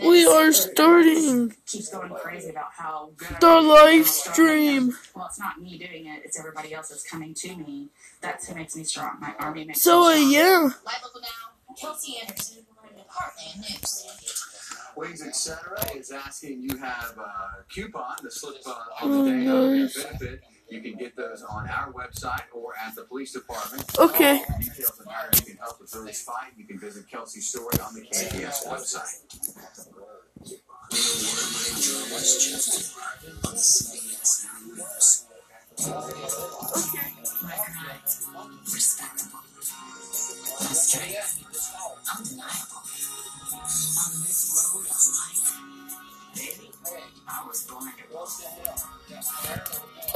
We are starting the live stream. Well, it's not me doing it, it's everybody else that's coming to me. That's who makes me strong. My army makes me strong. Yeah. Live local now, Kelsey Anderson, Heartland News. Wings, etc. is asking you have a coupon, the slip on the day of the benefit. You can get those on our website or at the police department. Okay. For details on how you can help the Phillies fight, you can visit Kelsey's story on the KPS website. Respectable. Undeniable. On this road of life, baby, I was born to walk.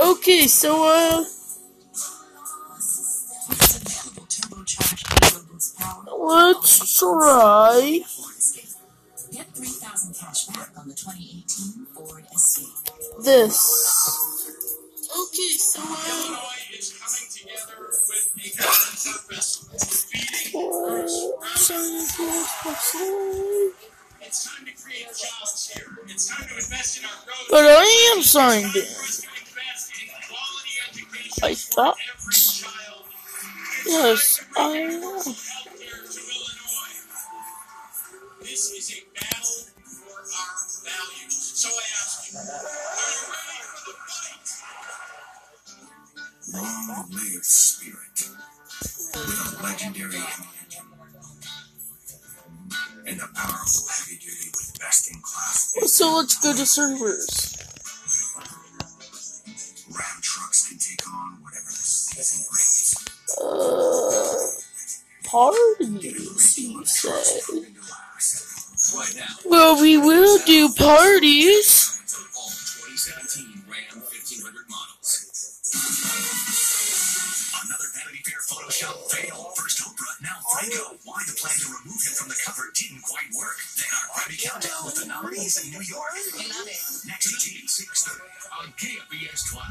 Okay, so let's try Get 3,000 cash back on the 2018 Ford Escape. this. Okay, so Illinois is coming together with a common purpose, feeding It's time to create jobs here. It's time to invest in our roads. but I am signed in. It's time to invest in quality education I thought. for every child. Yes, I am. Healthcare to Illinois. This is a battle for our values. So I ask you, are you ready for the fight? Long live Spirit, with a legendary engine and a powerful heavy duty with best-in-class. So let's go to servers. Ram trucks can take on whatever the season brings. Parties, you say? Right now, Well, we will do parties. all 2017 Ram 1500 models. Another Vanity Fair Photoshop fail. First Oprah, now Franco. Why the plan to remove him from the cover didn't quite work. Then our Grammy countdown with the nominees in New York. Next evening, 6:30 on KFBS 12.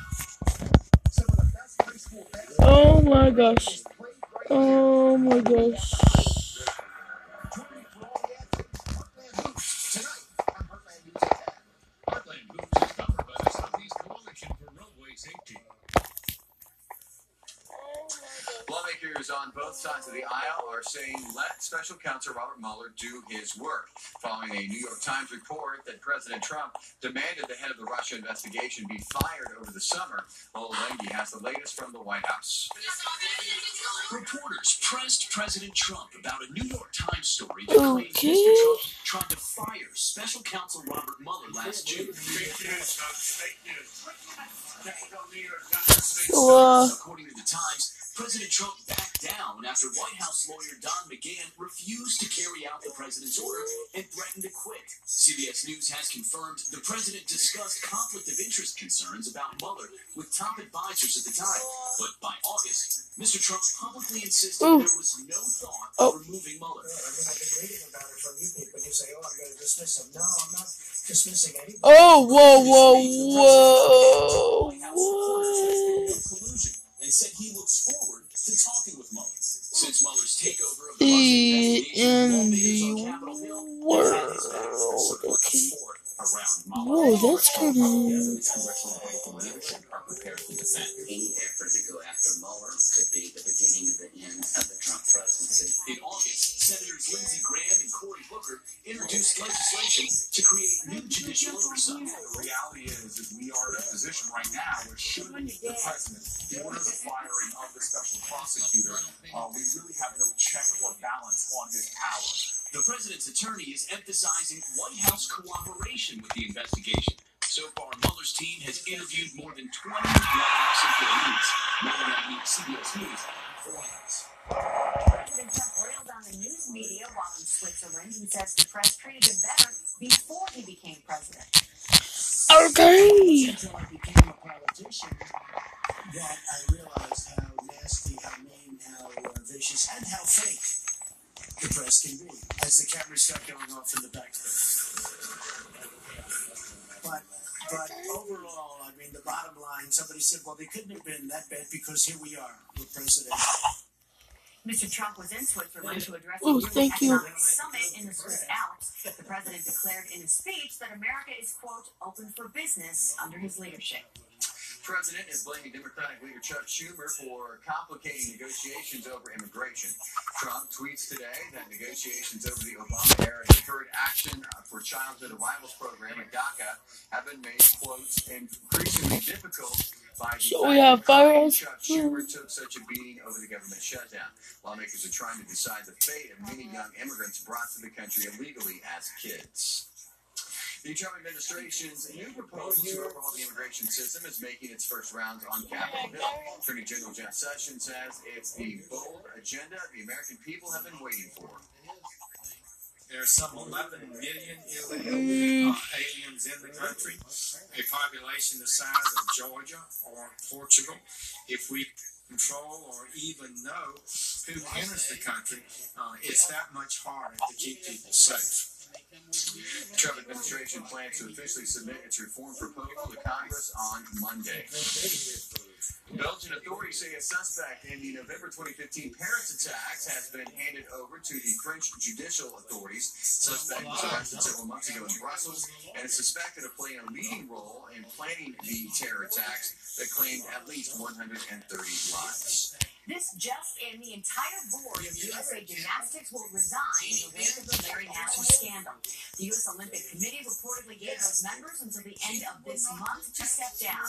Oh my gosh. Oh my gosh. Heartland Boots is covered by the Southeast Coalition for Roadway Safety. Lawmakers on both sides of the aisle are saying let Special Counsel Robert Mueller do his work, following a New York Times report that President Trump demanded the head of the Russia investigation be fired over the summer. Lola Lengi has the latest from the White House. Reporters pressed President Trump about a New York Times story that claims Okay. Mr. Trump tried to fire Special Counsel Robert Mueller last June. So, According to the Times, President Trump backed down after White House lawyer Don McGahn refused to carry out the president's order and threatened to quit. CBS News has confirmed the president discussed conflict of interest concerns about Mueller with top advisors at the time. But by August, Mr. Trump publicly insisted there was no thought of removing Mueller. I mean, I've been reading about it from you people. You say, oh, I'm going to dismiss him. No, I'm not dismissing anybody. oh, whoa. Collusion and said he looks forward to talking with Mueller. Since Mueller's takeover of the Russia investigation, lawmakers on Capitol Hill have had his back for support around Mueller. Whoa, that's kind of. Congressional Bank leadership are prepared to defend. Any effort to go after Mueller could be the beginning of the end of the Trump presidency. In August, Senators Lindsey Graham and Cory Booker introduced legislation to create new judicial oversight. The reality is we are in a position right now where should the president order the firing of the special prosecutor, we really have no check or balance on his power. The president's attorney is emphasizing White House cooperation with the investigation. So far, Mueller's team has interviewed more than 20 White House employees. Melanie, CBS News, the White House. President Trump railed on the news media while in Switzerland. He says the press treated him better before he became president. Okay. Until I became a politician, that I realized how nasty, how mean, how vicious, and how fake the press can be. As the cameras start going off in the back. But overall, I mean, the bottom line, somebody said, well, they couldn't have been that bad because here we are with President Mr. Trump was in Switzerland to address a Oh, yearly thank you. economic summit in the Swiss Alps. The president declared in his speech that America is, quote, open for business under his leadership. The president is blaming Democratic leader Chuck Schumer for complicating negotiations over immigration. Trump tweets today that negotiations over the Obama-era Deferred Action for Childhood Arrivals program at DACA have been made, quote, increasingly difficult by the So we have fireworks. Chuck Schumer took such a beating over the government shutdown. Lawmakers are trying to decide the fate of many young immigrants brought to the country illegally as kids. The Trump administration's new proposal to overhaul the immigration system is making its first rounds on Capitol Hill. Attorney General Jeff Sessions says it's the bold agenda the American people have been waiting for. There are some 11 million illegal aliens in the country, a population the size of Georgia or Portugal. If we control or even know who enters the country, it's that much harder to keep people safe. The Trump administration plans to officially submit its reform proposal to Congress on Monday. Belgian authorities say a suspect in the November 2015 Paris attacks has been handed over to the French judicial authorities. The suspect was arrested several months ago in Brussels and is suspected of playing a leading role in planning the terror attacks that claimed at least 130 lives. This just in, the entire board of USA Gymnastics will resign in the wake of the Larry Nassar scandal. The U.S. Olympic Committee reportedly gave those members until the end of this month to step down.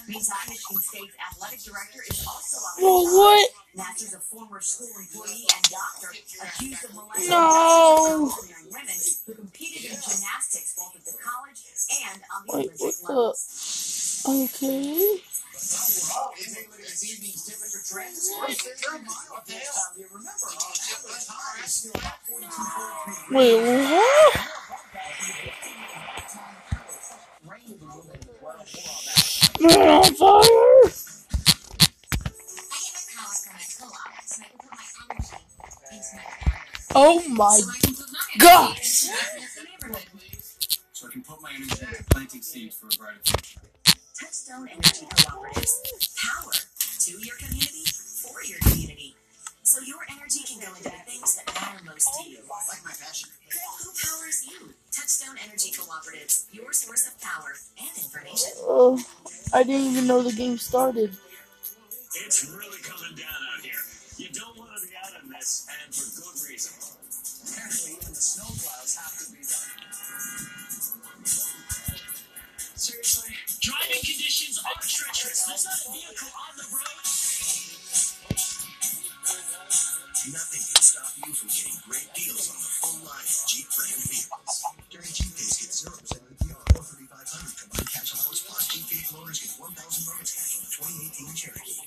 Meantime, Michigan State's athletic director is also on the What? Nassar's a former school employee and doctor accused of molesting No. young women who competed in gymnastics both at the college and on the Wait, Olympic what level. Okay. This evening's temperature trends. Remember, time is still about 42. Wait, what? Man on fire! I get my power from my co-op, so I can put my energy into my family. Oh my So I can put my gosh! energy into the neighborhood. So I can put my energy into planting seeds for a brighter future. Touchstone Energy Cooperatives. Power to your community, for your community. So your energy can go into the things that matter most to you. Like my passion. Who powers you? Touchstone Energy Cooperatives. Your source of power and information. I didn't even know the game started. It's really coming down out here. You don't want to be out in this, and for good reason. Apparently, even the snowplows have to be done. Seriously? Driving conditions are treacherous. There's not a vehicle on the road. Nothing can stop you from getting great deals on the full line of Jeep brand vehicles. During Jeep Days, get 0% APR or 3,500 combined cash allowance plus Jeep vehicle owners get 1,000 bonus cash on the 2018 Cherokee.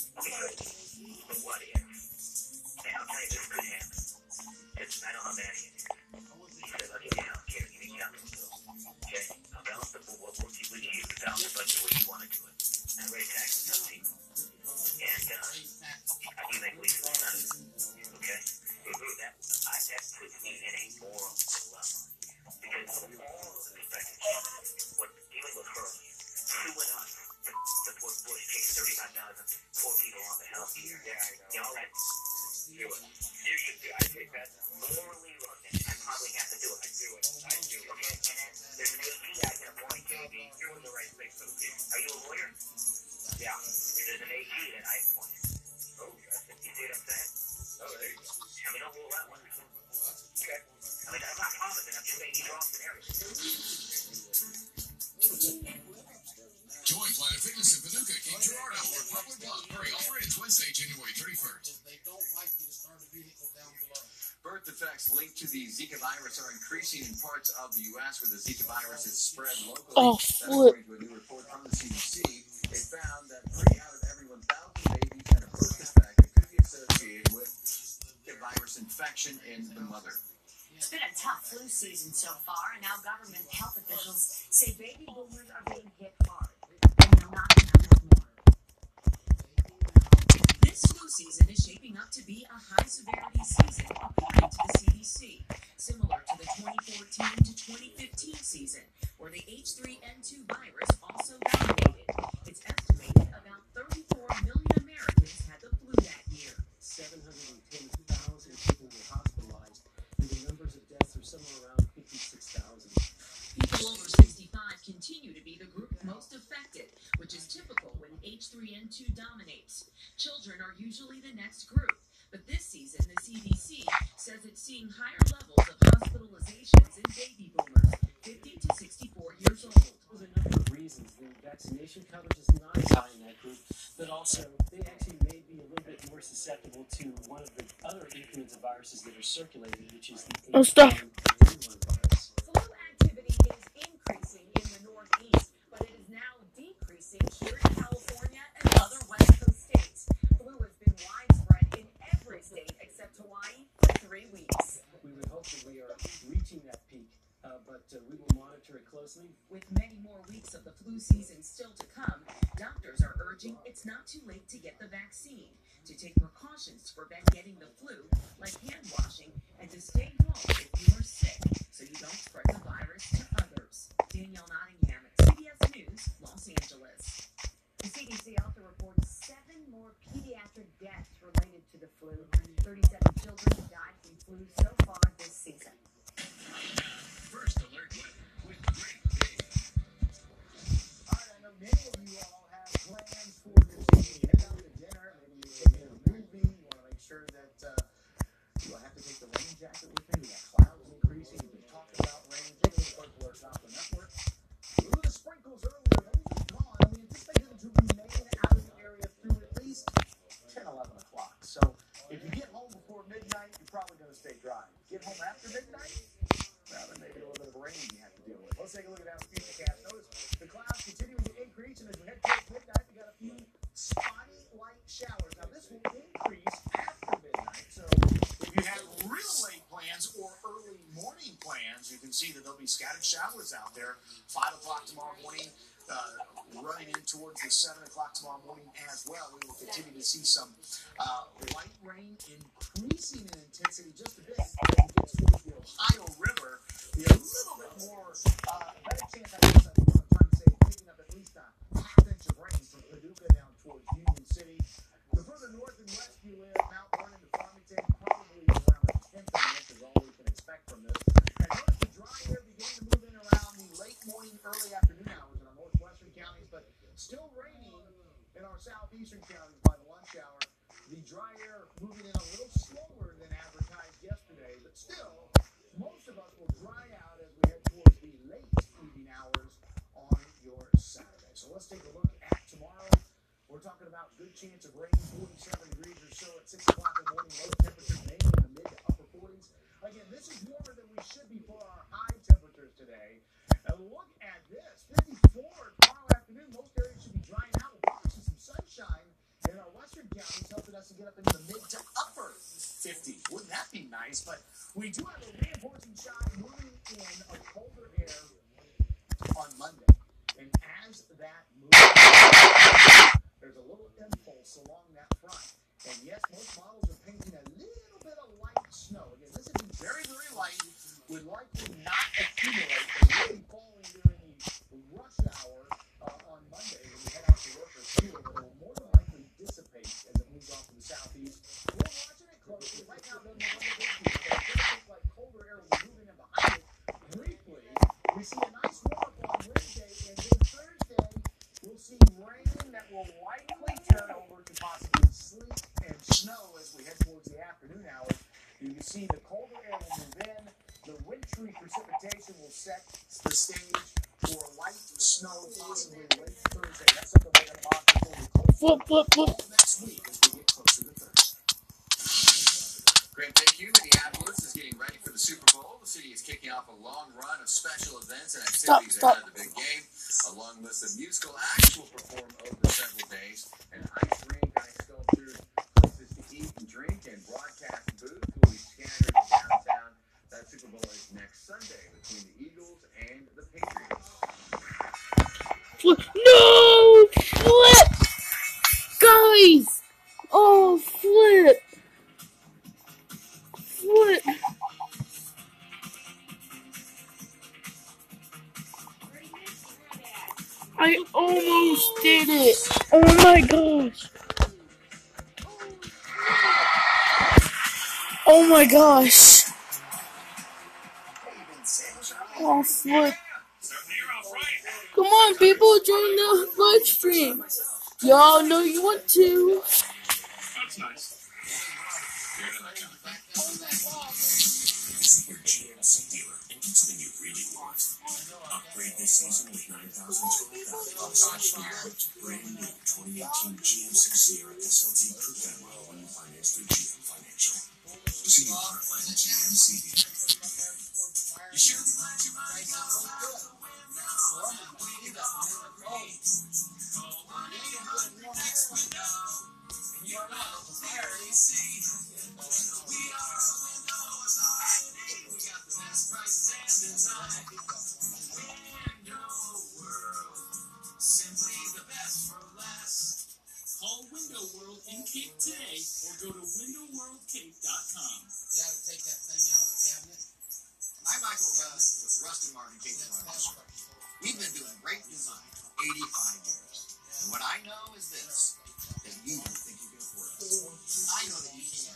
But what if? Hey, I'll tell you this could happen. I know how bad he is. He said, I'll give you health care, give you capital bills. Okay? I'll balance the book with you, balance the budget the way you want to do it. I raise taxes on people. And I do make leases of sun. Okay? That puts me in a moral dilemma. Because all of the respected candidates were dealing with her, suing us to put Bush taking 35,000 poor people off of health care. Yeah, I know. All that. You should do. I take that. Morally, look, I probably have to do it. I do it. Okay? And then there's an AG I can appoint. Doing the right thing for the people. Are you a lawyer? Yeah. There's an AG that I appoint. Oh, you see what I'm saying? Oh, there you go. I mean, don't rule that one. Okay. I mean, I'm not promising. I'm just saying these are all scenarios. Join Planet Fitness in Paducah, Cape Girardeau, or Public Bluff. Hurry, offer ends Wednesday, January 31st. They don't like you to start a vehicle down below. Birth defects linked to the Zika virus are increasing in parts of the U.S. where the Zika virus is spread locally. Oh, That's flip. according to a new report from the CDC. It found that 3 out of every 1,000 babies had a birth defect that could be associated with the virus infection in the mother. It's been a tough flu season so far, and now government health officials say baby boomers are being hit hard. And they're not enough more. This flu season is shaping up to be a high-severity season, according to the CDC, similar to the 2014 to 2015 season, where the H3N2 virus also dominated. It's estimated about 34 million two dominates. Children are usually the next group, but this season the CDC says it's seeing higher levels of hospitalizations in baby boomers, 50 to 64 years old. There's a number of reasons. The vaccination coverage is not as high in that group, but also they actually may be a little bit more susceptible to one of the other influenza viruses that are circulating, which is the H1N1 virus. Flu activity is increasing in the Northeast, but it is now decreasing here in California and other West Coast states. Flu has been widespread in every state except Hawaii for 3 weeks. We would hope that we are reaching that peak, but we will monitor it closely. With many more weeks of the flu season still to come, doctors are urging it's not too late to get the vaccine, to take precautions to prevent getting the flu, like hand washing, and to stay home if you are sick, so you don't spread the virus to others. Danielle Nottingham, CBS News, Los Angeles. The CDC also reports 7 more pediatric deaths related to the flu. 37 children have died from flu so far this season. First Alert weather with Great Dave. All right, I know many of you all have plans for this evening. Head out to dinner, maybe you're taking a movie. You want to make sure that you don't have to take the rain jacket with you. We got clouds increasing. We've been talking about rain. Take a look at Alerts off the network. A little bit of sprinkles earlier. Those are gone. We anticipate them to remain out of the area through at least 10, 11 o'clock. So if you get home before midnight, you're probably going to stay dry. Get home after midnight, well, there may be a little bit of rain you have to deal with. Let's take a look at that futurecast. Notice the clouds continuing to increase, and as we head towards midnight, we got a few spotty light showers. Now, this will increase after midnight, so if you have real late plans or early morning plans, you can see that there'll be scattered showers out there. 5 o'clock tomorrow morning, running in towards the 7 o'clock tomorrow morning as well. We will continue to see some light rain increasing in intensity just a bit as it gets towards the Ohio River. Be a little bit more, better chance, I guess I'm trying to say, picking up at least a half-inch of rain from Paducah down towards Union City. The further north and west you live, Mount Vernon to Farmington, probably around a tenth of an inch is all we can expect from this. And notice the dry air beginning to move in around the late morning, early afternoon hours in our northwestern counties, but still raining in our southeastern counties by the lunch hour. The dry air moving in a little slower than advertised yesterday, but still, most of us will dry out as we head towards the late evening hours on your Saturday. So let's take a look at tomorrow. We're talking about good chance of rain, 47 degrees or so at 6 o'clock in the morning, low temperatures mainly in the mid to upper 40s. Again, this is warmer than we should be for our high temperatures today. And look at this, 54 tomorrow afternoon. Most areas should be drying out. We'll probably see some sunshine in our western counties, helping us to get up into the mid to upper 50s. Wouldn't that be nice? But we do have a reinforcing shot moving in of colder air on Monday. And as that moves, there's a little impulse along that front. And yes, most models are painting a little bit of light snow. Again, this is very, very light. Would likely not accumulate, but really falling during the rush hour on Monday when we head out to work or school. But it will more than likely dissipate as it moves off to the southeast. We're watching it closely. Right now, it doesn't look like a big deal, but it does look like colder air will be moving in behind it briefly. We see a nice warm up on Wednesday, and then Thursday, we'll see rain that will likely turn over to possibly sleet and snow as we head towards the afternoon hours. You can see the colder air will move in. The wintry precipitation will set the stage for light snow possibly late Thursday. That's something we're going to monitor next week as we get closer to Thursday. Great, thank you. Minneapolis is getting ready for the Super Bowl. The city is kicking off a long run of special events and activities ahead of the big game. A long list of musical acts will perform over several days. An ice rink, ice sculptures, places to eat and drink, and broadcast booths will be scattered in downtown. That Super Bowl is next Sunday between the Eagles and the Patriots. No! Flip! Guys! Oh, flip! Flip! I almost did it! Oh my gosh! Oh my gosh! Oh, flip! Come on, people, join the live stream! Y'all know you want to. That's nice. You're into that kind of thing. Visit your GMC dealer and get something you really want. Upgrade this season with 9,000 total value on specially equipped brand new 2018 GMC Sierra SLT Coupe Emerald when you finance through GM Financial. See you Heartland GMC dealer. You should let your money go out the window. We don't agree. Call 1-800-NEXT window. And you're not there, you see. We are a window authority. We got the best prices and design. Window World. Simply the best for less. Call Window World in Cape today or go to windowworldcape.com. You had to take that thing out of the cabinet. I'm Michael Russ with Rustin Martin King. We've been doing great design for 85 years. And what I know is this, that you don't think you can afford us. I know that you can.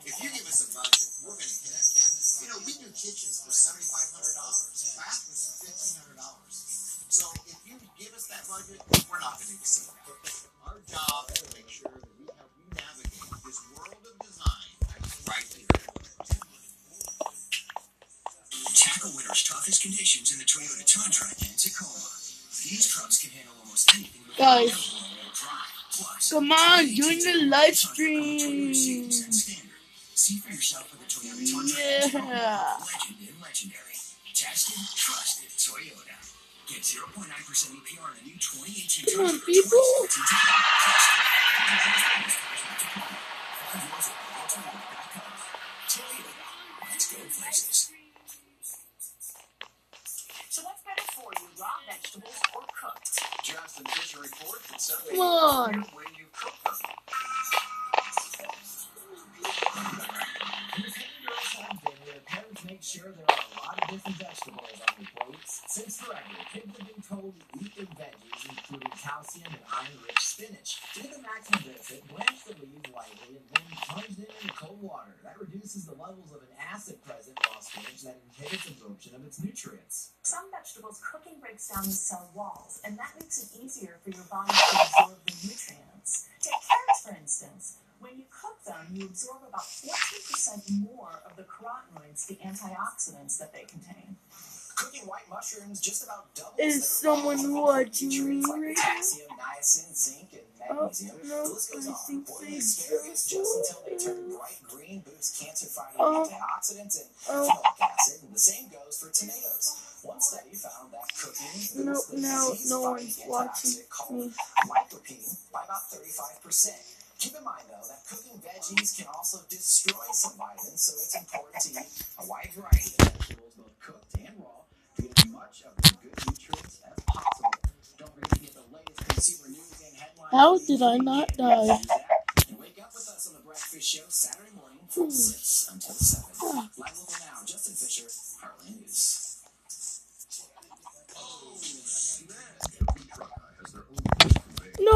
If you give us a budget, we're going to hit it. You know, we do kitchens for $7,500, bathrooms for $1,500. So if you give us that budget, we're not going to exceed that. Our job is to make sure that we help you navigate this world of design right here. Tackle winter's toughest conditions in the Toyota Tundra and Tacoma. These trucks can handle almost anything with Guys, four-wheel drive. Plus, come on, join the live stream. See for yourself with the Toyota Tundra and Tacoma. Legend and legendary. Tested, trusted Toyota. Get 0.9% APR on a new 2018 Come on, Tundra or people. 2017 Tacoma. Toyota. Let's go places. So what's better for you, raw vegetables or cooked? Justin Fisher reports that some Come on. when you cook them. Parents make sure there are a lot of different vegetables on your plates. Since forever, kids have been told to eat their veggies, including calcium and iron-rich spinach. To get the maximum benefit, blanch the leaves lightly and then plunge them into cold water. That reduces the levels of an acid present in raw spinach that inhibits absorption of its nutrients. Some vegetables, cooking breaks down the cell walls, and that makes it easier for your body to absorb the nutrients. Take carrots, for instance. When you cook them, you absorb about 14% more of the carotenoids, the antioxidants that they contain. Cooking white mushrooms just about doubles Is someone watching me like right potassium, niacin, zinc, and magnesium. no, The list goes I on. think Boiling they asparagus just just until they turn bright green boosts cancer-fighting Oh. antioxidants and phenolic acid. And the same goes for tomatoes. One study found that cooking boosts the no disease-fighting one's watching antioxidant called me. lycopene by about 35%. Keep in mind, though, that cooking veggies can also destroy some vitamins, so it's important to eat a wide variety of vegetables, both cooked and raw, to get as much of the good nutrients as possible. Don't forget to get the latest consumer news and headlines. How did I not die? And wake up with us on the Breakfast Show Saturday morning from 6 until 7. Live local now, Justin Fisher, Heartland News. No.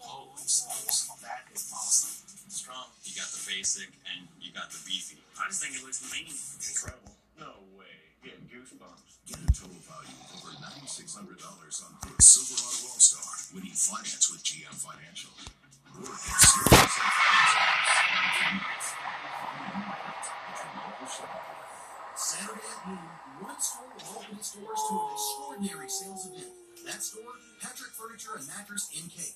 That is awesome. Strong. You got the basic and you got the beefy. I just think it looks mean. Incredible. No way. Getting goosebumps. Get a total value of over $9,600 on Brooks Silverado All-Star, winning finance with GM Financial. Or get 0% finance Saturday at noon, one store will open its doors to an extraordinary sales event. That store, Patrick Furniture and Mattress in Cape.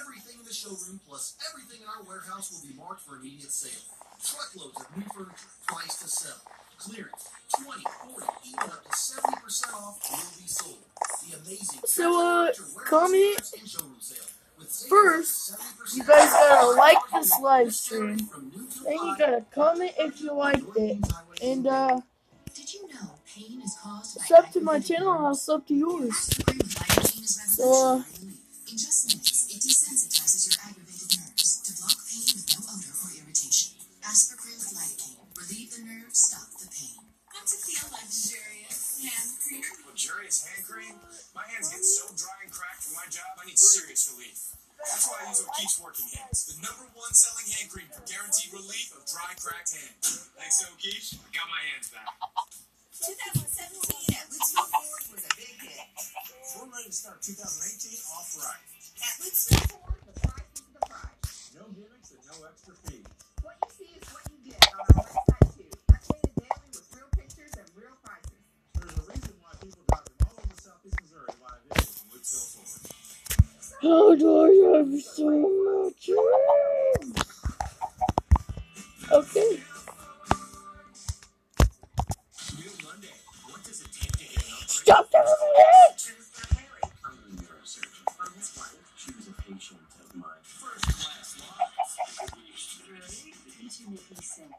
Everything in the showroom plus everything in our warehouse will be marked for immediate sale. Truckloads of new furniture, priced to sell. Clearance, 20, 40, even up to 70% off will be sold. The amazing So, comment Patrick and showroom sale. With sales first. up to 70% You guys gotta off. like this live stream. From noon to Then you 5. gotta comment if you liked it. And Did you know pain is caused by sub to my channel, I'll sub to yours. Aspirin lidocaine is So, revolutionary relief. In just minutes, it desensitizes your aggravated nerves to block pain with no odor or irritation. Aspirin with lidocaine. Relieve the nerves, stop the pain. What's it feel luxurious hand cream? Luxurious hand cream? My hands get so dry and cracked from my job, I need serious relief. That's why I use O'Keefe's Working Hands, the #1 selling hand cream for guaranteed relief of dry, cracked hands. Thanks, O'Keefe. I got my hands back. 2017 at Lutzville Ford was a big hit. We're ready to start 2018 off right. At Lutzville Ford, the price is the price. No gimmicks and no extra fees. What you see is what you get on our website too. Updated daily with real pictures and real prices. There's a reason why people drive from all over Southeast Missouri to buy a vehicle from Lutzville Ford. How do I have so much room? Okay. New Monday. What does it take to get an upgrade? Stop that it! I'm a neurosurgeon. On this flight, she was a patient of mine. First class lives. You two make me sick.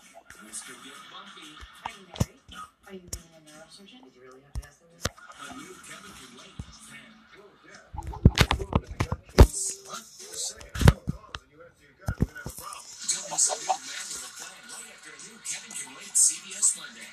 This could get bumpy. Are you married? No. Are you really a neurosurgeon? Did you really have to ask them this? A new Kevin can wait. What? Just saying, I know calls and you answer your gun, we're gonna have a problem. Don't miss a new man with a plan right after a new Kevin can wait CBS Monday.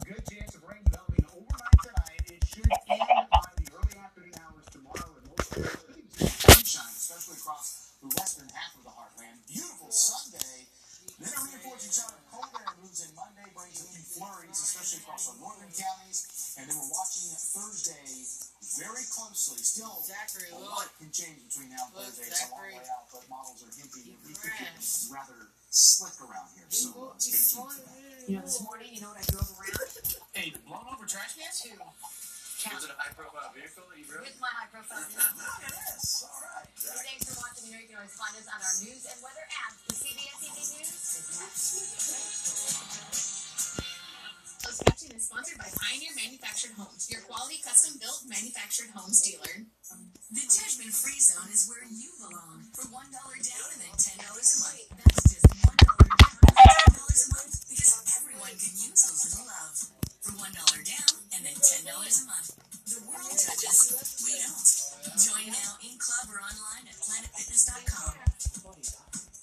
Good chance of rain developing overnight tonight. It should end by the early afternoon hours tomorrow, and most of the sunshine, especially across the western half of the heartland. Beautiful Sunday. Then a reinforcing shot of cold air moves in Monday, brings a few flurries, especially across our northern counties. And then we're watching Thursday very closely. Still, Zachary, a lot can change between now and Thursday. It's a long way out, but models are hinting that we could get rather slick around here. So stay tuned for that. You know, this morning, you know what I drove around? Hey, blown over trash cans? Two. Was it a high-profile vehicle that you drove? With my high-profile news. Look at this. All right. Thanks for watching. You know you can always find us on our news and weather app. The CBS Evening News is next. Closed caption is sponsored by Pioneer Manufactured Homes, your quality custom-built manufactured homes dealer. The judgment-free zone is where you belong. For $1 down and then $10 a month. That's just $1 down and $10 a month because everyone can use a little love. For $1 down and then $10 a month. The world judges, we don't. Join now in club or online at planetfitness.com.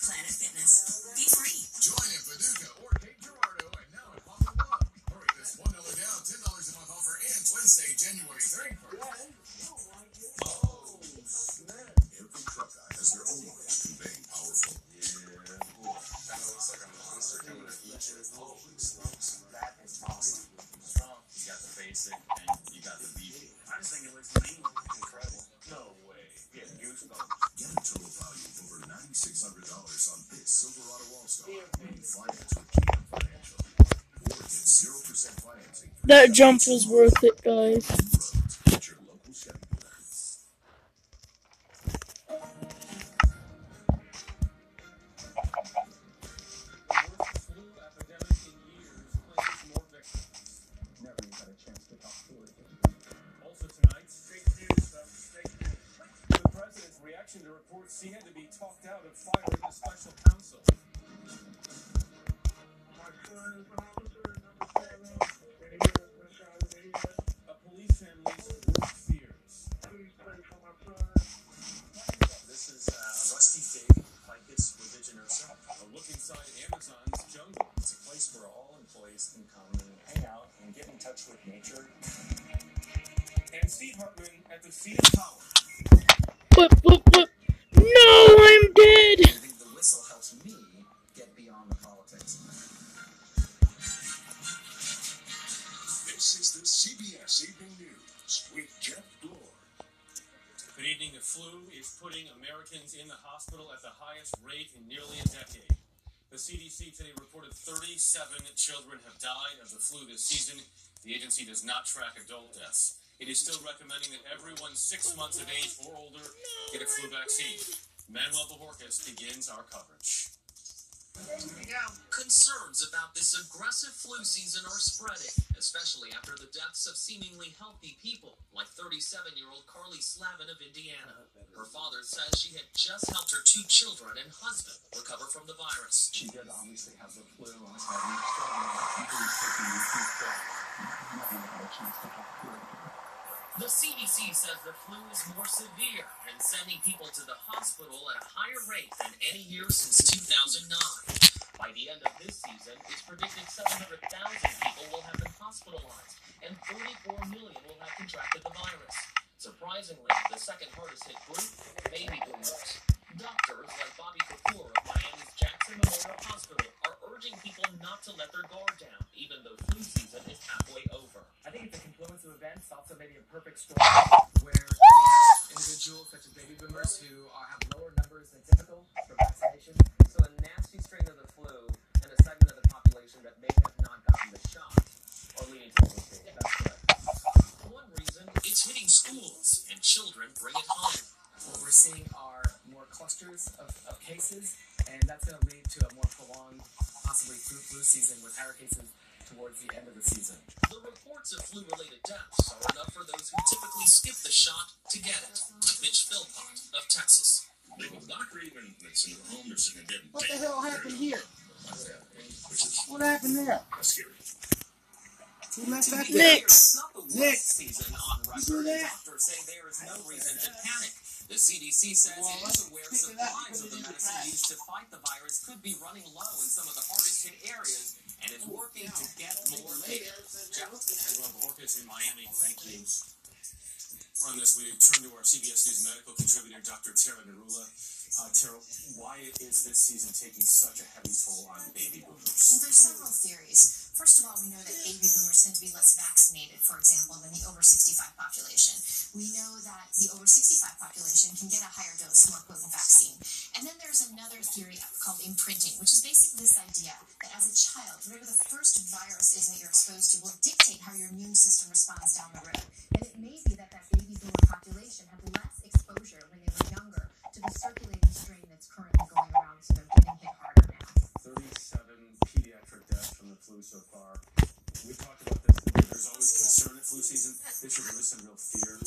Planet Fitness. Be free. Join in Paducah or Cape Girardeau and now at Papa One. Hurry, this $1 down, $10 a month offer ends Wednesday, January 31st. Every truck guy has their own way of conveying powerful. Yeah, boy. That looks like a monster coming at each of his That is awesome. strong. You got the basic and you got the beefy. I just think it looks mean. Incredible. No way. Get goosebumps. Get a total value of over $9,600 on this Silverado All-Star when you finance with GM Financial. Or get 0% financing. That jump was worth it, guys. At your local Chevy dealer. Flu epidemic in years claims more victims. Never even had a chance to talk to her. Also tonight, fake news stuff. Fake news. The president's reaction to reports he had to be talked out of firing the special counsel. A police family's worst fears. This is a rusty fig, Ficus religiosa. A look inside Amazon's jungle. It's a place where all employees can come and hang out and get in touch with nature. And Steve Hartman at the seat of power. What? No, I'm dead! I think the whistle helps me get beyond the politics. This is the CBS Evening News with Jeff Glor. Good evening. The flu is putting Americans in the hospital at the highest rate in nearly a decade. The CDC today reported 37 children have died of the flu this season. The agency does not track adult deaths. It is still recommending that everyone 6 months of age or older get a flu vaccine. Manuel Bajorquez begins our coverage. Concerns about this aggressive flu season are spreading, especially after the deaths of seemingly healthy people, like 37-year-old Carly Slavin of Indiana. Her father says she had just helped her 2 children and husband recover from the virus. She did obviously have the flu and was having The CDC says the flu is more severe and sending people to the hospital at a higher rate than any year since 2009. By the end of this season, it's predicted 700,000 people will have been hospitalized and 44 million will have contracted the virus. Surprisingly, the second hardest hit group, baby boomers. Doctors like Bobby Kapoor of Miami's Jackson Memorial Hospital are urging people not to let their guard down, even though flu season is halfway over. I think it's a confluence of events, also maybe a perfect storm where we have individuals such as baby boomers who have lower numbers than typical for vaccination. So a nasty strain of the flu and a segment of the population that may have not gotten the shot are leading to flu season. That's correct. One reason, it's hitting schools and children bring it home. What we're seeing are more clusters of cases, and that's going to lead to a more prolonged, possibly flu season with higher cases towards the end of the season. The reports of flu-related deaths are enough for those who typically skip the shot to get it, like Mitch Philpott of Texas. They will not even it's in the home or sitting dead. What the hell happened here? What happened there? That's scary. Who left that there? Nick. Season on record. Doctors say there is no reason to panic. The CDC says it is aware supplies of the medicine used to fight the virus could be running low in some of the hardest hit areas and is working to get more data. Jeff? Orcas in Miami, thank you. More on this, we turn to our CBS News medical contributor, Dr. Tara Narula. Tara, why is this season taking such a heavy toll on baby boomers? Well, there's several theories. First of all, we know that baby boomers tend to be less vaccinated, for example, than the over 65 population. We know that the over 65 population can get a higher dose, more potent vaccine. And then there's another theory called imprinting, which is basically this idea that as a child, whatever the first virus is that you're exposed to will dictate how your immune system responds down the road. And it may be that baby boomer population had less exposure when they were younger to the circulating strain that's currently going around, so they're getting hit harder now. 37 pediatric deaths from the flu so far. We talked about this. There's always concern at flu season. This should elicit real fear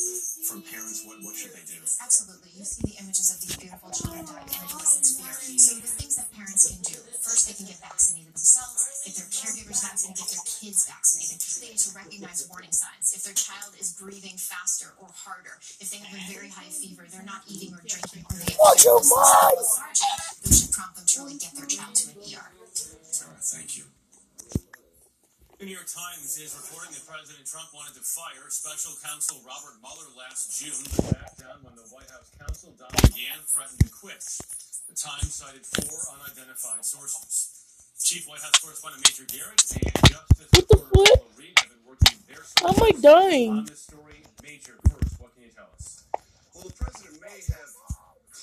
from parents. What should they do? Absolutely. You see the images of these beautiful children dying, and it elicits fear. So the things that parents can do, first they can get vaccinated themselves, get their caregivers vaccinated, get their kids vaccinated. They need to recognize warning signs. If their child is breathing faster or harder, if they have a very high fever, they're not eating or drinking, or they have lethargy, those should prompt them to really get their child to an ER. Tara, thank you. The New York Times is reporting that President Trump wanted to fire special counsel Robert Mueller last June, but backed down when the White House counsel, Don McGahn, threatened to quit. The Times cited 4 unidentified sources. Chief White House correspondent Major Garrett and Justice Reporter Reed have been working their How am I dying? on this story. Major, first, what can you tell us? Well, the president may have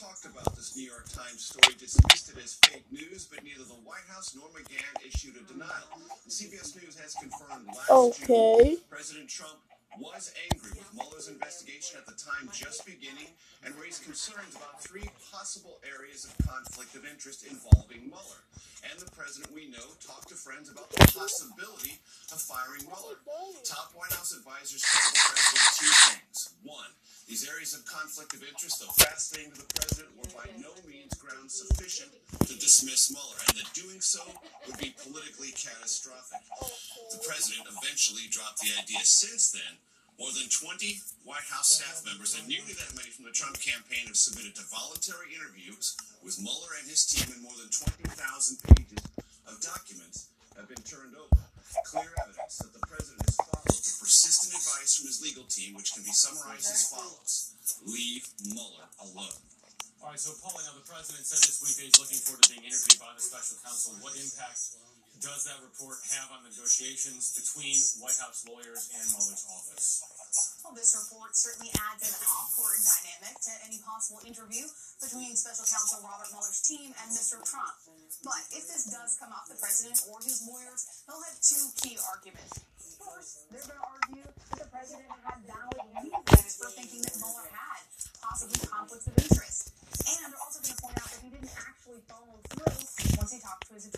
talked about this New York Times story, dismissed it as fake news, but neither the White House nor McGahn issued a denial. And CBS News has confirmed last June President Trump was angry with Mueller's investigation at the time just beginning and raised concerns about 3 possible areas of conflict of interest involving Mueller. And the president, we know, talked to friends about the possibility of firing Mueller. Top White House advisors told the president 2 things. 1, these areas of conflict of interest, though fascinating to the president, were by no means grounds sufficient to dismiss Mueller, and that doing so would be politically catastrophic. The president eventually dropped the idea. Since then, more than 20 White House staff members and nearly that many from the Trump campaign have submitted to voluntary interviews with Mueller and his team, and more than 20,000 pages of documents have been turned over. Clear evidence that the president has followed the persistent advice from his legal team, which can be summarized as follows: leave Mueller alone. All right, so polling on the president said this week that he's looking forward to being interviewed by the special counsel. What impact does that report have on negotiations between White House lawyers and Mueller's office? Well, this report certainly adds an awkward dynamic to any possible interview between special counsel Robert Mueller's team and Mr. Trump. But if this does come up, the president or his lawyers, they'll have 2 key arguments. First, they're going to argue that the president had valid reasons for thinking that Mueller had possibly conflicts of interest. And they're also going to point out that he didn't actually follow through once he talked to his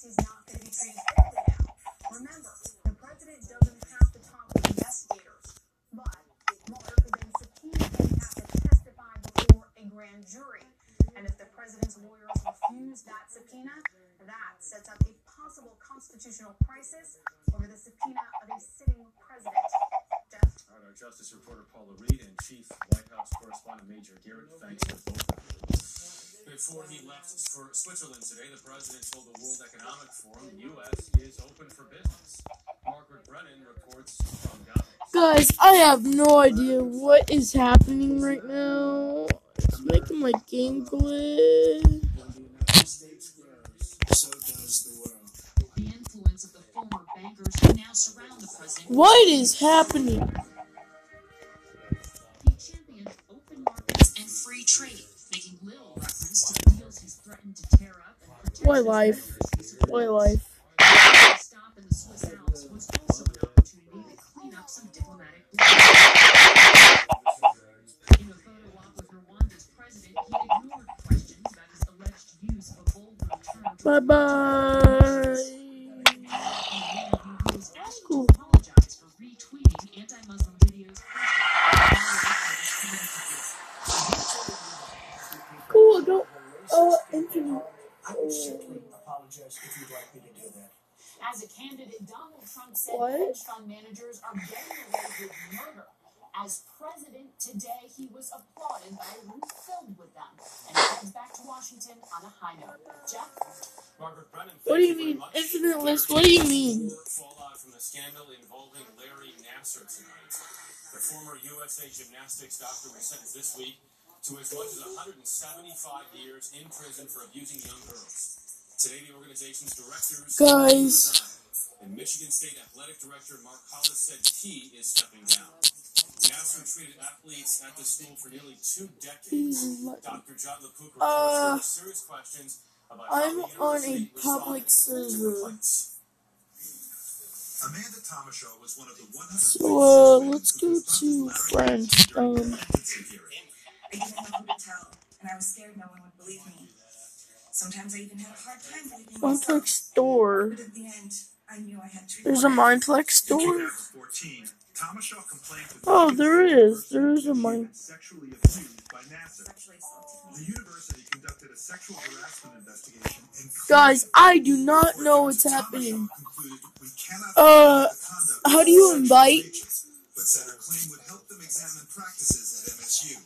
he's not going to be treated fairly now. Remember, the president doesn't have to talk with investigators, but Mueller could then subpoena him to have to testify before a grand jury. And if the president's lawyers refuse that subpoena, that sets up a possible constitutional crisis over the subpoena of a sitting president. Jeff? All right, our Justice reporter Paula Reed and Chief White House correspondent Major Garrett, thanks to both of you. Before he left for Switzerland today, the president told the World Economic Forum the U.S. is open for business. Margaret Brennan reports from Ghana. Guys, I have no idea what is happening right now. It's making my game glitch. When the United States grows, so does the world. The influence of the former bankers who now surround the president. What is happening? He championed open markets and free trade, making little reference to the deals he's threatened to tear up and protect. Why life? Why life? The stop in the Swiss Alps was also an opportunity to clean up some diplomatic blunders. In a photo op with Rwanda's president, he ignored questions about his alleged use of a bold term. Bye-bye. Who was asked to apologize for retweeting anti-Muslim videos. Cool, don't. Infinite. I would certainly apologize if you'd like me to do that. As a candidate, Donald Trump said What? hedge fund managers are getting away with murder. As president today, he was applauded by a room filled with them. And he heads back to Washington on a high note. Jeff? Margaret Brennan, What do you mean? Infinite list? What do you mean? Fallout from the scandal involving Larry Nassar tonight. The former USA gymnastics doctor was sentenced this week to as much as 175 years in prison for abusing young girls. Today, the organization's directors Guys. and Michigan State Athletic Director Mark Hollis said he is stepping down. Nassar treated athletes at the school for nearly 2 decades. Dr. John LaPuca reports serious questions about I'm how on the a university public responded to server. complaints. Amanda Tomashaw was one of the 100 So, let's go to French. I didn't know who to tell, and I was scared no one would believe me. Sometimes I even had a hard time believing myself. Mindflex store. But at the end, I knew I had to. There's a Mindflex store? 2014, Tomashaw complained to the Oh, there is. There is a Mind. sexually abused by Nassar. The university conducted a sexual harassment investigation and Guys, I do not know what's happening. concluded we cannot How do you invite? but said her claim would help them examine practices at MSU.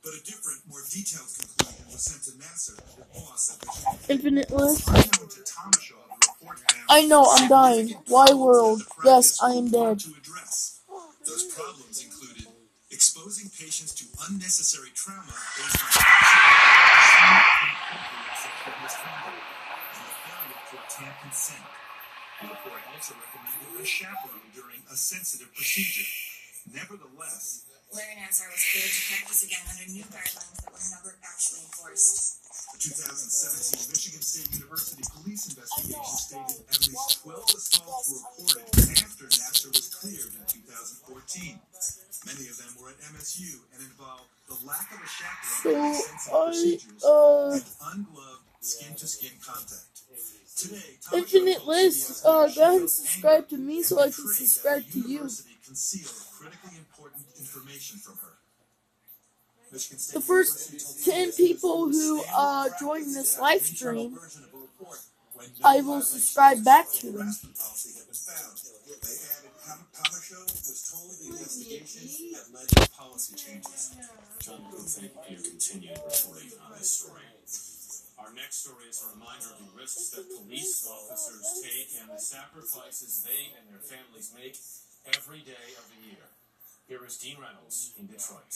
But a different, more detailed conclusion was sent to Nassar, the boss at Michigan. Infinite list. Unknown to Tomashaw, the report found I know, I'm dying. Why world? Yes, I am dead. to address. Those problems included exposing patients to unnecessary trauma based on sexual misconduct and the failure to obtain consent. The report also recommended a chaperone during a sensitive procedure. Nevertheless, Larry Nassar was cleared to practice again under new guidelines that were never actually enforced. the 2017 Michigan State University police investigation stated at least 12 assaults were reported after Nassar was cleared in 2014. Many of them were at MSU and involved the lack of a chaperone, sensitive procedures, and ungloved skin-to-skin contact. Today, Infinite list. Go ahead and subscribe to me so I can subscribe to you. concealed critically important information from her. The first 10 people who join this live stream, I will subscribe back to them. They added Tomashaw was told the investigation had led to policy changes. John, thank you for your continued reporting on this story. Our next story is a reminder of the risks that police officers take and the sacrifices they and their families make every day of the year. Here is Dean Reynolds in Detroit.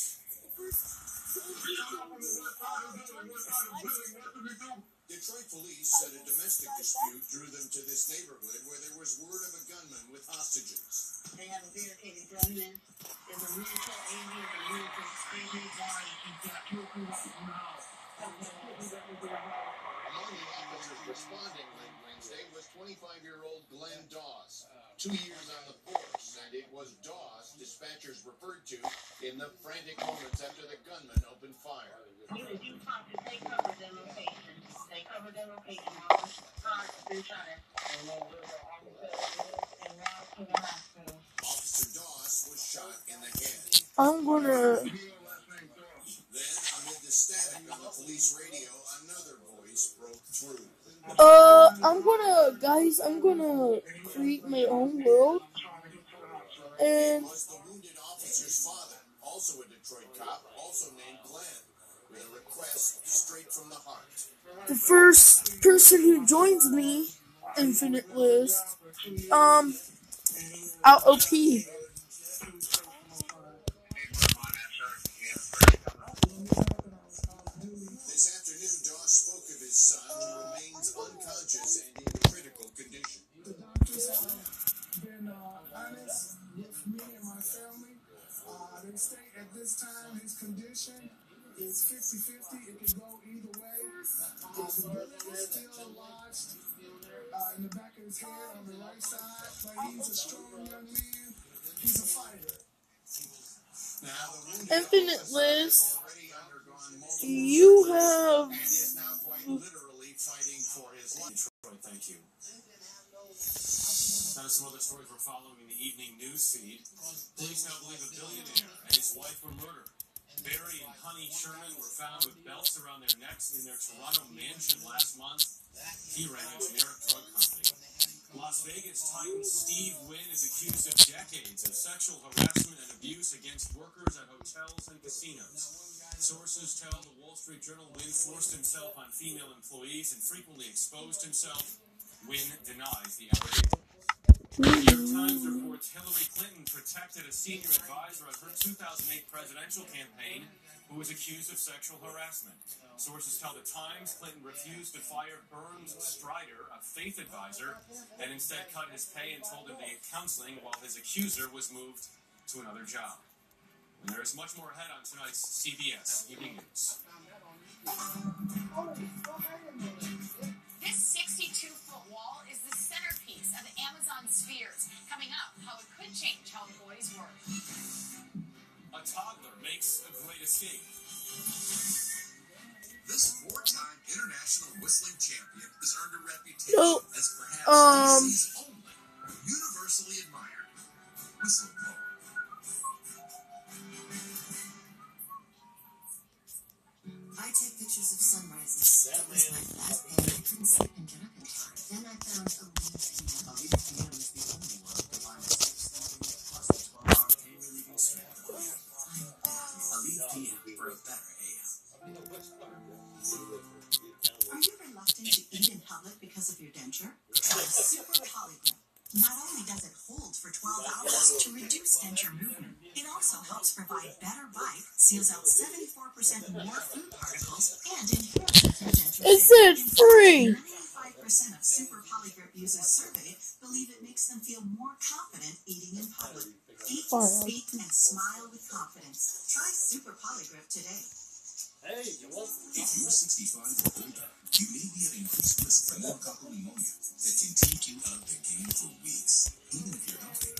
Detroit police said a domestic dispute drew them to this neighborhood where there was word of a gunman with hostages. They have a dedicated gunman. There's a military alien and military security guard who's got military weapons in the house. Among the officers responding late Wednesday was 25-year-old Glenn Dawes. 2 years on the force, and it was Dawes dispatchers referred to in the frantic moments after the gunman opened fire. He was Utah because they covered their location. They covered Officer Doss was shot in the head. I'm gonna. Then, amid the static on the police radio, another voice broke through. Guys, I'm gonna create my own world. And It was the wounded officer's father, also a Detroit cop, also named Glenn, with a request straight from the heart. the first person who joins me, Infinite List, out OP. This afternoon, Doss spoke of his son, who remains unconscious and in critical condition. The doctors have been honest with me and my family. They state at this time his condition is 50-50. It can go either way. The bullet is still lodged in the back of his head on the right side, but he's a strong young man. He's a fighter. Now, the wounded Infinite officer List, has already undergone multiple you surgeries have. and is now quite literally fighting for his life. Detroit, thank you. Now to some other stories we're following in the evening news feed. Police now believe a billionaire and his wife were murdered. Barry and Honey Sherman were found with belts around their necks in their Toronto mansion last month. He ran a generic drug company. Las Vegas Titan Steve Wynn is accused of decades of sexual harassment and abuse against workers at hotels and casinos. Sources tell the Wall Street Journal Wynn forced himself on female employees and frequently exposed himself. Wynn denies the allegation. The New York Times reports Hillary Clinton protected a senior advisor of her 2008 presidential campaign who was accused of sexual harassment. Sources tell the Times Clinton refused to fire Burns Strider, a faith advisor, and instead cut his pay and told him to get counseling while his accuser was moved to another job. And there is much more ahead on tonight's CBS Evening News. This 62-foot wall is the centerpiece of the Amazon spheres. Coming up, how it could change how employees work. A toddler makes a great escape. This four-time international whistling champion has earned a reputation as perhaps BC's only universally admired whistleblower. I take pictures of sunrises. It was my last day. I couldn't sleep and get up in time. Then I found a leaf PM. A leaf PM is the only one to combine the 6 plus the 12-hour pain relieving strength. A leaf PM for a better AM. Are you reluctant to eat in public because of your denture? Try Super Polygrip. Not only does it hold for 12 hours to reduce denture movement, it also helps provide better bite, seals out 74% more food particles, and enhances your denture. It said free. 95% of Super Polygrip users surveyed believe it makes them feel more confident eating in public. Eat, speak, and smile with confidence. Try Super Polygrip today. If you're 65 or older, you may be at increased risk for pneumococcal pneumonia that can take you out of the game for weeks, even if you're healthy.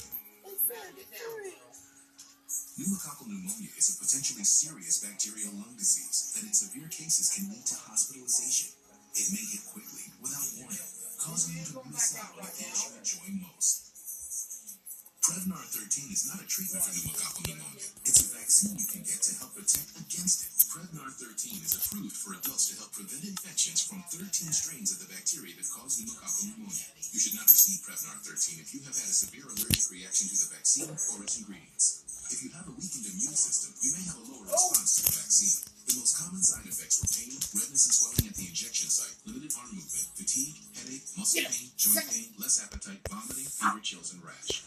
Pneumococcal pneumonia is a potentially serious bacterial lung disease that in severe cases can lead to hospitalization. It may hit quickly, without warning, causing you to miss out on the things you enjoy most. Prevnar 13 is not a treatment for pneumococcal pneumonia. It's a vaccine you can get to help protect against it. Prevnar 13 is approved for adults to help prevent infections from 13 strains of the bacteria that cause pneumococcal pneumonia. You should not receive Prevnar 13 if you have had a severe allergic reaction to the vaccine or its ingredients. If you have a weakened immune system, you may have a lower response to the vaccine. The most common side effects were pain, redness and swelling at the injection site, limited arm movement, fatigue, headache, muscle pain, joint pain, less appetite, vomiting, fever, chills, and rash.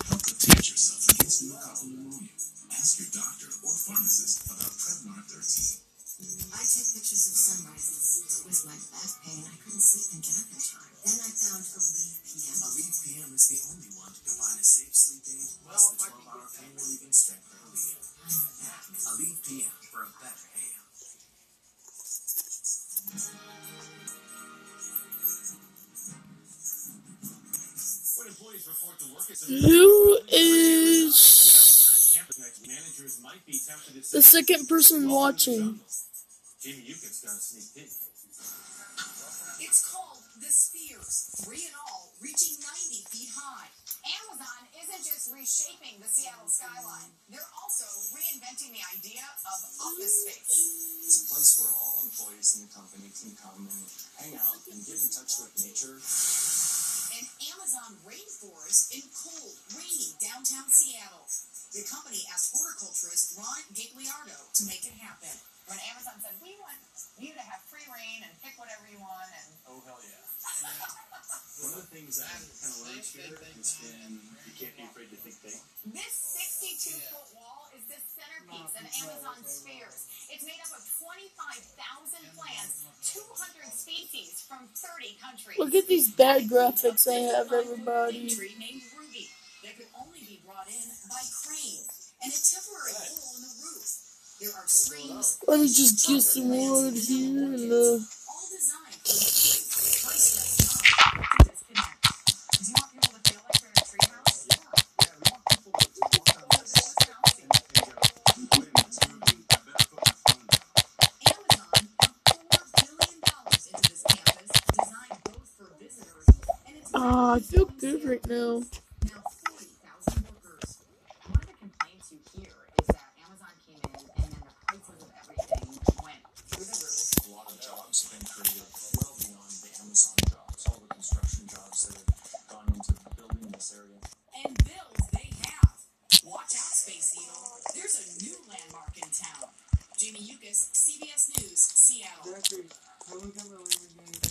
Help protect yourself against pneumococcal pneumonia. Ask your doctor or pharmacist about Prevnar 13. I take pictures of sunrises. With my back pain, I couldn't sleep and get up in time. Then I found a leaf PM. A leaf PM is the only one to combine a safe sleep aid plus the 12-hour pain relieving strength of a leaf. A leaf PM for a better AM. When employees report to work, Who is the second person watching? Jamie Yuka's got a sneak peek. can come and hang out and get in touch with nature. An Amazon rainforest in cold, rainy downtown Seattle. The company asked horticulturist Ron Gagliardo to make it happen. When Amazon said, we want you to have free reign and pick whatever you want, and Oh, hell yeah. One of the things that I've kind of learned here has been you can't be afraid to think big. this 62-foot wall is the centerpiece of Amazon Spheres. It's made up of 25,000 plants, 200 species from 30 countries. Look at these bad graphics I have, everybody. Tree named Ruby that could only be brought in by crane and a temporary hole in the roof. There are streams. Let me just get some wood here and all designed for the high stress time to disconnect. Do you want people to feel like they're in a treehouse? Yeah, we want people to walk on this and go, wait a minute, it's moving. I better put my phone down. Amazon poured $4 billion into this campus, designed both for visitors and its I feel good right now. now 40,000 workers. One of the complaints you hear is that Amazon came in and then the prices of everything went through the roof. A lot of jobs have been created well beyond the Amazon jobs, all the construction jobs that have gone into building this area. And bills they have. Watch out, Space Needle. There's a new landmark in town. Jamie Yukas, CBS News, Seattle.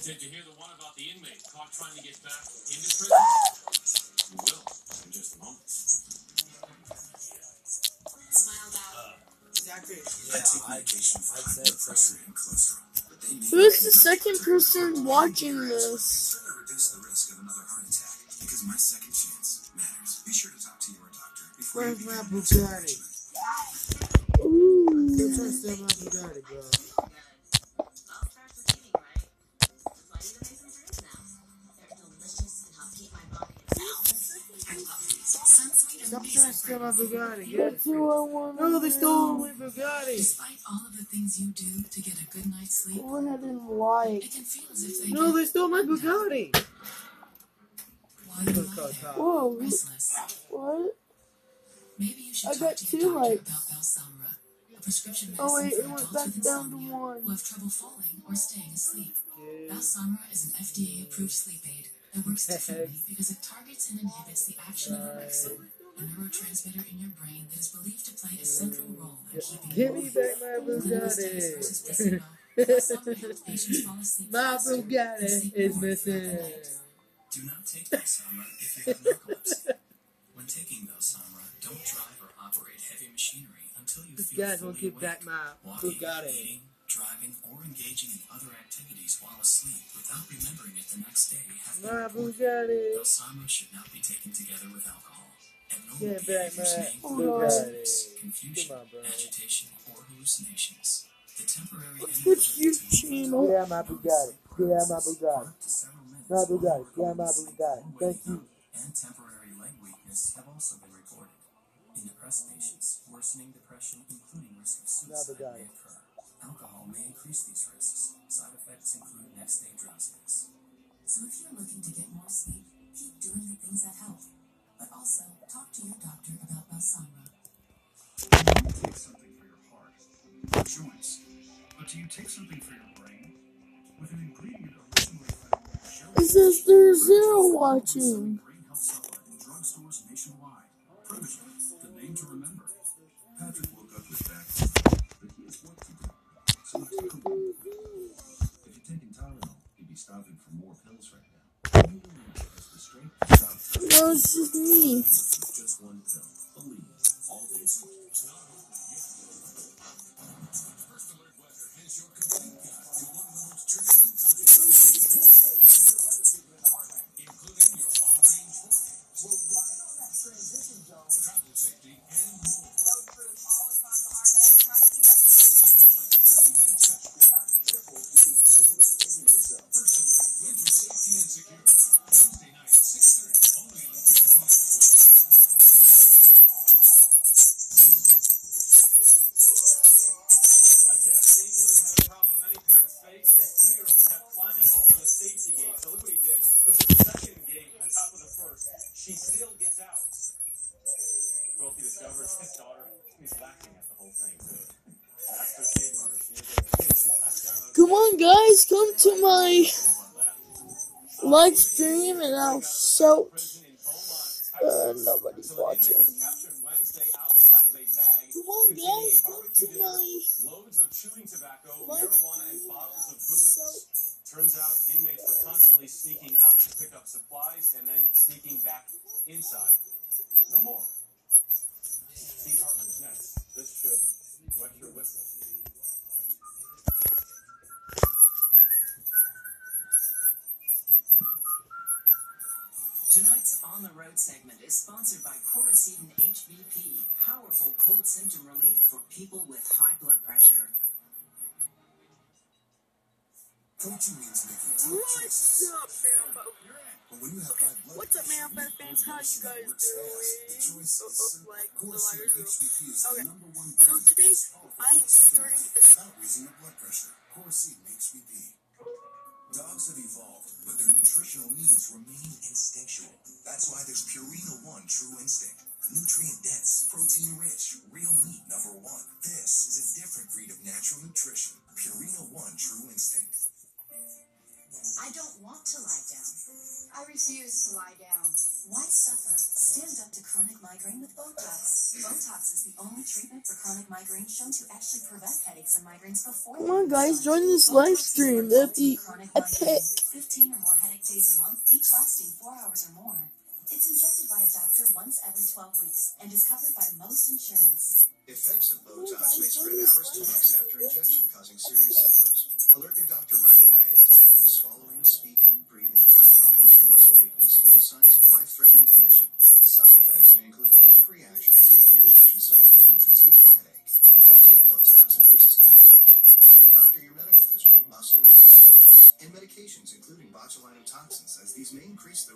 Did you hear the one about the inmate caught trying to get back into prison? You will in just a moment. Smiled out. Who's the second person watching this? Further reduce the risk of another heart attack because my second chance matters. Be sure to talk to your doctor before Where's you my begin Bugatti? Ooh. Still trying to steal my Bugatti, bro. Stop trying to steal my Bugatti. Get That's who I want. No, they stole my Bugatti. Despite all of the things you do to get a good night's sleep, Go ahead and like. it can feel as if they No, they stole my Bugatti. while you lie there, Whoa. restless. What? Maybe you should I talk got to 2 your doctor likes. about Balsamra, a prescription medicine Oh wait, for it went adults back with down to insomnia 1. who have trouble falling or staying asleep. Balsamra is an FDA-approved sleep aid that works differently because it targets and inhibits the action of orexin, a neurotransmitter in your brain that is believed to play a central role in keeping you Give me awake. back my Bugatti. Bugatti. Balsamra helps patients fall asleep My faster and Bugatti sleep is more throughout the missing. night. Do not take Balsamra if you have narcolepsy. When taking Balsamra, don't drive or operate heavy machinery until you This feel guy's gonna fully give back awake. my Walking, Bugatti. eating, driving, or engaging in other activities while asleep without remembering it the next day have been My reported. Bugatti. Balsamra should not be taken together with alcohol. Abnormal Get back behaviors my may include Bugatti. restlessness, confusion, Come on, bro. agitation, or hallucinations. The temporary What's this inability to channel? Get out my Bugatti. Get out my Bugatti. to several minutes My Bugatti. Get out my Bugatti. Thank you. and temporary leg weakness have also been reported. In depressed patients, worsening depression, including risk of suicide, may occur. Alcohol may increase these risks. Side effects include next-day drowsiness. So if you're looking to get more sleep, keep doing the things that help. But also, talk to your doctor about Balsamra. You take something for your heart, your joints, but do you take something for your brain? With an ingredient originally found in shells. It says there's 0 watching. Brain health supplement in drugstores nationwide. Protege, the name to remember. Patrick woke up with back pain, but he has work to do. So he took a little bit. If you're taking Tylenol, you'd be stopping for more pills right now. New Omlet has the strength to stop Tylenol. No, it's just me. With just one pill. Believe. All day sleep. First Alert Weather has your complete guide to one of the most turbulent countries in the including your long-range forecast. We're right on that transition zone. Travel safety and more. Road crews all across the heartland trying to keep us safe. In one 30-minute session. Not triple, you can easily injure yourself. First Alert, lead your safety and security. Wednesday night at 6:30, only on KFMS 12. on, guys, come to my live stream and I'll shout. Nobody's watching. Come on, guys, come to my Loads of chewing tobacco, live marijuana, and bottles of booze. Turns out inmates were constantly sneaking out to pick up supplies and then sneaking back inside. No more. Steve Hartman is next. This should wet your whistle. Tonight's On the Road segment is sponsored by Coracetin HBP, powerful cold symptom relief for people with high blood pressure. Protein means making tough choices. But when you have high blood What's up, man? Fans, how you guys doing? the choice is simple. Coracetin HBP is the Okay. number one So brand today, I am starting a without raising your blood pressure. Coracetin HBP. Dogs have evolved, but their nutritional needs remain instinctual. That's why there's Purina One True Instinct. Nutrient-dense, protein-rich, real meat #1. This is a different breed of natural nutrition. Purina One True Instinct. I don't want to lie down. I refuse to lie down. Why suffer? Stand up to chronic migraine with Botox. Botox is the only treatment for chronic migraine shown to actually prevent headaches and migraines before. Come on, guys, join this live stream. That'd be epic. 15 or more headache days a month, each lasting 4 hours or more. It's injected by a doctor once every 12 weeks and is covered by most insurance. Effects of Botox may spread hours to weeks after injection, causing serious symptoms. Alert your doctor right away, as difficulty swallowing, speaking, breathing, eye problems, or muscle weakness can be signs of a life-threatening condition. Side effects may include allergic reactions, neck and injection site pain, fatigue, and headache. Don't take Botox if there's a skin infection. Tell your doctor your medical history, muscle, or nerve conditions, and medications including botulinum toxins, as these may increase the